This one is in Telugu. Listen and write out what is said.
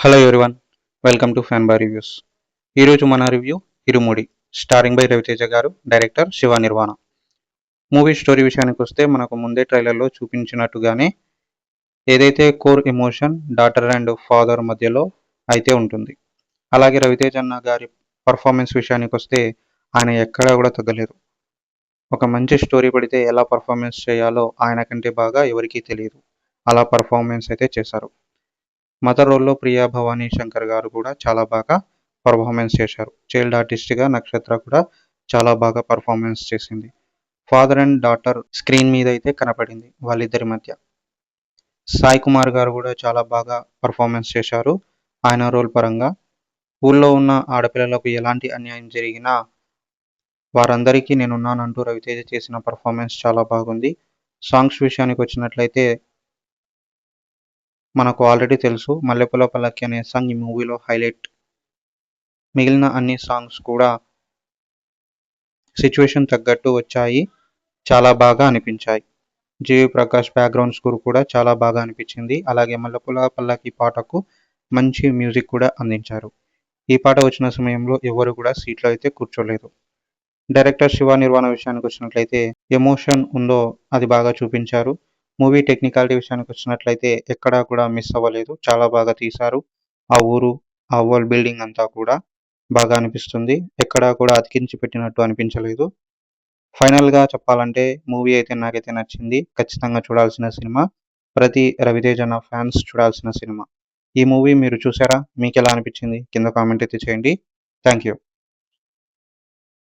Hello everyone, welcome to fan by reviews. ఈరోజు మన review Irumudi, starring by Ravi Teja garu, director Shiva Nirvana. Movie story విషయానికి వస్తే మనకు ముందే ట్రైలర్లో చూపించినట్టుగానే ఏదైతే core emotion daughter and father మధ్యలో అయితే ఉంటుంది. అలాగే రవితేజ అన్న గారి పర్ఫార్మెన్స్ విషయానికి వస్తే ఆయన ఎక్కడా కూడా తగ్గలేదు. ఒక మంచి స్టోరీ పడితే ఎలా పర్ఫార్మెన్స్ చేయాలో ఆయన కంటే బాగా ఎవరికీ తెలియదు. అలా పర్ఫార్మెన్స్ అయితే చేశారు. మదర్ రోల్లో ప్రియా భవానీ శంకర్ గారు కూడా చాలా బాగా పర్ఫార్మెన్స్ చేశారు. చైల్డ్ ఆర్టిస్ట్గా నక్షత్ర కూడా చాలా బాగా పర్ఫార్మెన్స్ చేసింది. ఫాదర్ అండ్ డాటర్ స్క్రీన్ మీద అయితే కనపడింది వాళ్ళిద్దరి మధ్య. సాయి కుమార్ గారు కూడా చాలా బాగా పర్ఫార్మెన్స్ చేశారు. ఆయన రోల్ పరంగా ఊళ్ళో ఉన్న ఆడపిల్లలకు ఎలాంటి అన్యాయం జరిగినా వారందరికీ నేనున్నానంటూ రవితేజ చేసిన పర్ఫార్మెన్స్ చాలా బాగుంది. సాంగ్స్ విషయానికి వచ్చినట్లయితే మనకు ఆల్రెడీ తెలుసు, మల్లెపూల పల్లకి అనే సాంగ్ ఈ మూవీలో హైలైట్. మిగిలిన అన్ని సాంగ్స్ కూడా సిచ్యువేషన్ తగ్గట్టు వచ్చాయి, చాలా బాగా అనిపించాయి. జీవి ప్రకాష్ బ్యాక్గ్రౌండ్ స్కోర్ కూడా చాలా బాగా అనిపించింది. అలాగే మల్లెపూల పల్లకి పాటకు మంచి మ్యూజిక్ కూడా అందించారు. ఈ పాట వచ్చిన సమయంలో ఎవరు కూడా సీట్లో అయితే కూర్చోలేదు. డైరెక్టర్ శివ నిర్వాణ విషయానికి వచ్చినట్లయితే ఎమోషన్ ఉందో అది బాగా చూపించారు. మూవీ టెక్నికాలిటీ విషయానికి వచ్చినట్లయితే ఎక్కడా కూడా మిస్ అవ్వలేదు, చాలా బాగా తీశారు. ఆ ఊరు, ఆ వరల్డ్ బిల్డింగ్ అంతా కూడా బాగా అనిపిస్తుంది. ఎక్కడా కూడా అతికించి పెట్టినట్టు అనిపించలేదు. ఫైనల్గా చెప్పాలంటే మూవీ అయితే నాకైతే నచ్చింది. ఖచ్చితంగా చూడాల్సిన సినిమా. ప్రతి రవితేజ అన్న ఫ్యాన్స్ చూడాల్సిన సినిమా. ఈ మూవీ మీరు చూసారా? మీకు ఎలా అనిపించింది? కింద కామెంట్ అయితే చేయండి. Thank you.